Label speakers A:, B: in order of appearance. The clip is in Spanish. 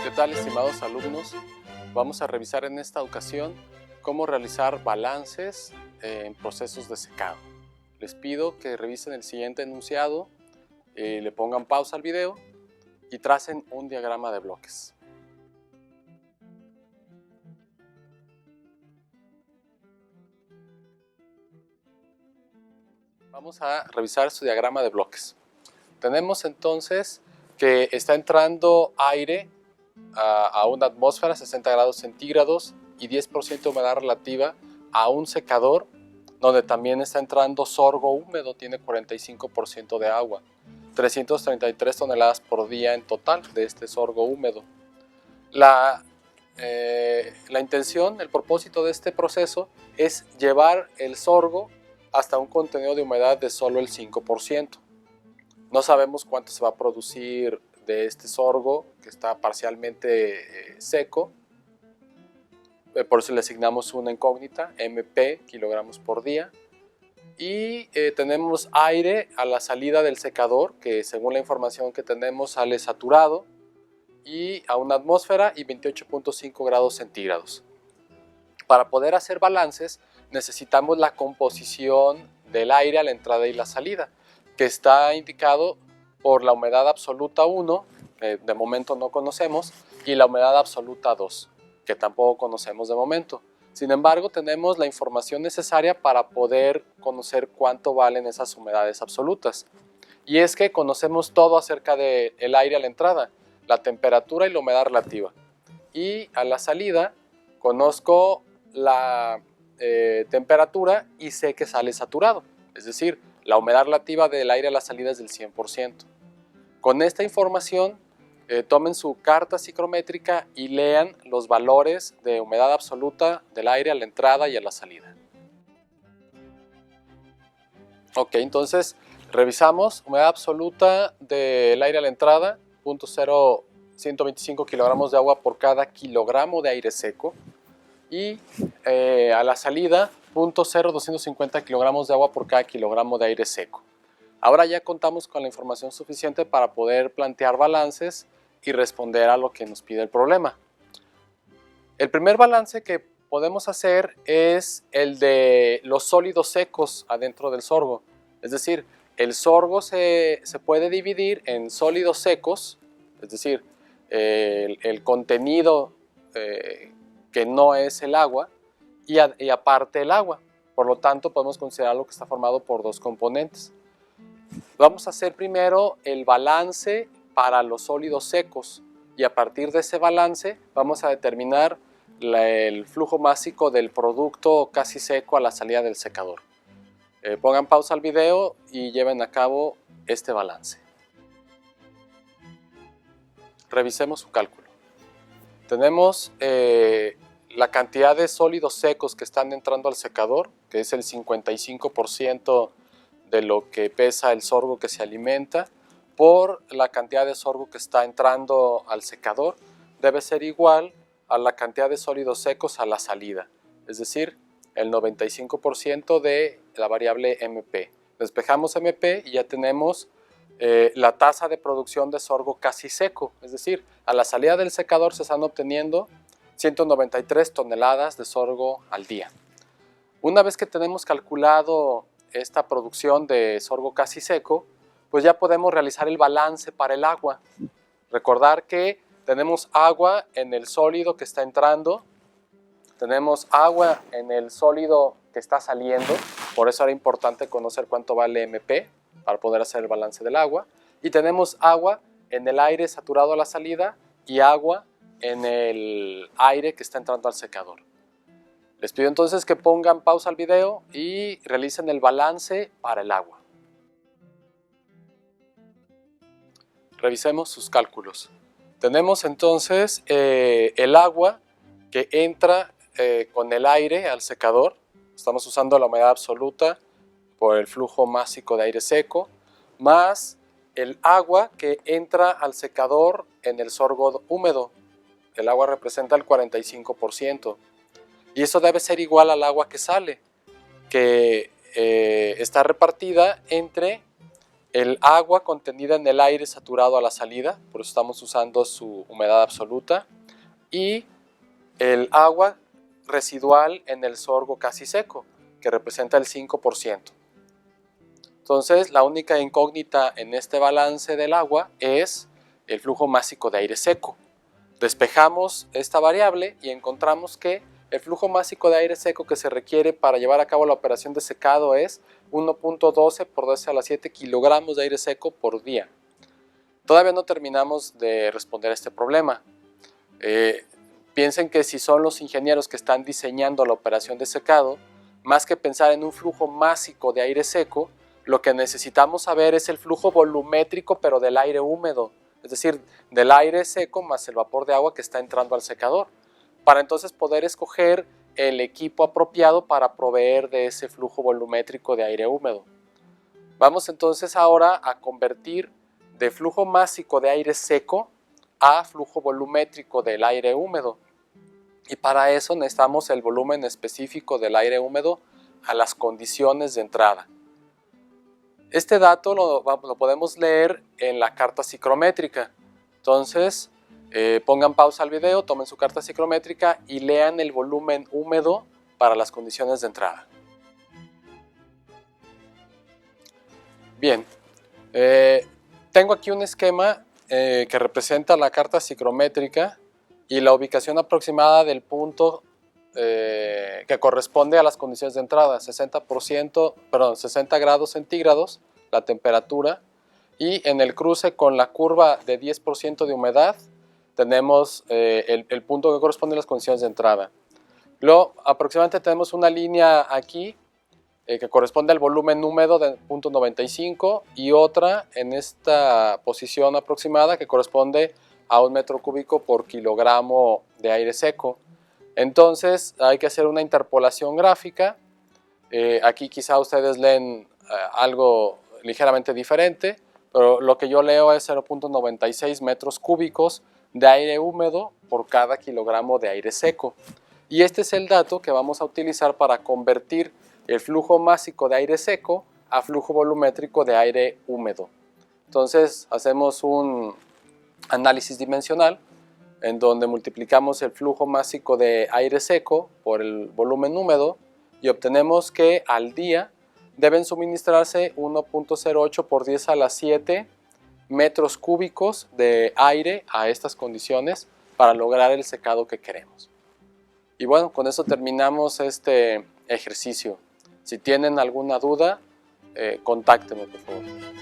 A: ¿Qué tal, estimados alumnos? Vamos a revisar en esta ocasión cómo realizar balances en procesos de secado. Les pido que revisen el siguiente enunciado, le pongan pausa al video y tracen un diagrama de bloques. Vamos a revisar su diagrama de bloques. Tenemos entonces que está entrando aire a una atmósfera, 60 grados centígrados y 10% de humedad relativa a un secador donde también está entrando sorgo húmedo, tiene 45% de agua, 333 toneladas por día en total de este sorgo húmedo. La intención, el propósito de este proceso es llevar el sorgo hasta un contenido de humedad de solo el 5%. No sabemos cuánto se va a producir de este sorgo que está parcialmente seco, por eso le asignamos una incógnita, MP, kilogramos por día, y tenemos aire a la salida del secador, que según la información que tenemos sale saturado, y a una atmósfera y 28.5 grados centígrados. Para poder hacer balances necesitamos la composición del aire a la entrada y la salida, que está indicado por la humedad absoluta 1, de momento no conocemos, y la humedad absoluta 2, que tampoco conocemos de momento. Sin embargo, tenemos la información necesaria para poder conocer cuánto valen esas humedades absolutas. Y es que conocemos todo acerca del aire a la entrada, la temperatura y la humedad relativa. Y a la salida conozco la temperatura y sé que sale saturado, es decir, la humedad relativa del aire a la salida es del 100%. Con esta información, tomen su carta psicométrica y lean los valores de humedad absoluta del aire a la entrada y a la salida. Ok, entonces revisamos humedad absoluta del aire a la entrada, 0.125 kilogramos de agua por cada kilogramo de aire seco, y a la salida 0.0250 kilogramos de agua por cada kilogramo de aire seco. Ahora ya contamos con la información suficiente para poder plantear balances y responder a lo que nos pide el problema. El primer balance que podemos hacer es el de los sólidos secos adentro del sorgo. Es decir, el sorgo se puede dividir en sólidos secos, es decir, el contenido que no es el agua y aparte el agua. Por lo tanto, podemos considerarlo que está formado por dos componentes. Vamos a hacer primero el balance para los sólidos secos y a partir de ese balance vamos a determinar el flujo másico del producto casi seco a la salida del secador. Pongan pausa al video y lleven a cabo este balance. Revisemos su cálculo. Tenemos la cantidad de sólidos secos que están entrando al secador, que es el 55% de lo que pesa el sorgo que se alimenta, por la cantidad de sorgo que está entrando al secador, debe ser igual a la cantidad de sólidos secos a la salida, es decir, el 95% de la variable MP. Despejamos MP y ya tenemos la tasa de producción de sorgo casi seco, es decir, a la salida del secador se están obteniendo 193 toneladas de sorgo al día. Una vez que tenemos calculado esta producción de sorgo casi seco, pues ya podemos realizar el balance para el agua. Recordar que tenemos agua en el sólido que está entrando, tenemos agua en el sólido que está saliendo, por eso era importante conocer cuánto vale MP para poder hacer el balance del agua, y tenemos agua en el aire saturado a la salida y agua en el aire que está entrando al secador. Les pido entonces que pongan pausa al video y realicen el balance para el agua. Revisemos sus cálculos. Tenemos entonces el agua que entra con el aire al secador. Estamos usando la humedad absoluta por el flujo másico de aire seco, más el agua que entra al secador en el sorgo húmedo. El agua representa el 45%. Y eso debe ser igual al agua que sale, que está repartida entre el agua contenida en el aire saturado a la salida, por eso estamos usando su humedad absoluta, y el agua residual en el sorgo casi seco, que representa el 5%. Entonces, la única incógnita en este balance del agua es el flujo másico de aire seco. Despejamos esta variable y encontramos que el flujo másico de aire seco que se requiere para llevar a cabo la operación de secado es 1.12 por 10 a la 7 kilogramos de aire seco por día. Todavía no terminamos de responder a este problema. Piensen que si son los ingenieros que están diseñando la operación de secado, más que pensar en un flujo másico de aire seco, lo que necesitamos saber es el flujo volumétrico pero del aire húmedo, es decir, del aire seco más el vapor de agua que está entrando al secador, para entonces poder escoger el equipo apropiado para proveer de ese flujo volumétrico de aire húmedo. Vamos entonces ahora a convertir de flujo másico de aire seco a flujo volumétrico del aire húmedo. Y para eso necesitamos el volumen específico del aire húmedo a las condiciones de entrada. Este dato lo podemos leer en la carta psicométrica. Entonces, pongan pausa al video, tomen su carta psicométrica y lean el volumen húmedo para las condiciones de entrada. Bien, tengo aquí un esquema que representa la carta psicométrica y la ubicación aproximada del punto que corresponde a las condiciones de entrada, 60 grados centígrados, la temperatura, y en el cruce con la curva de 10% de humedad tenemos el punto que corresponde a las condiciones de entrada. Luego aproximadamente tenemos una línea aquí que corresponde al volumen húmedo de 0.95 y otra en esta posición aproximada que corresponde a 1 metro cúbico por kilogramo de aire seco. Entonces hay que hacer una interpolación gráfica. Aquí quizá ustedes leen algo ligeramente diferente, pero lo que yo leo es 0.96 metros cúbicos de aire húmedo por cada kilogramo de aire seco. Y este es el dato que vamos a utilizar para convertir el flujo másico de aire seco a flujo volumétrico de aire húmedo. Entonces hacemos un análisis dimensional en donde multiplicamos el flujo másico de aire seco por el volumen húmedo y obtenemos que al día deben suministrarse 1.08 por 10 a la 7 metros cúbicos de aire a estas condiciones para lograr el secado que queremos. Y bueno, con eso terminamos este ejercicio. Si tienen alguna duda, contáctenme por favor.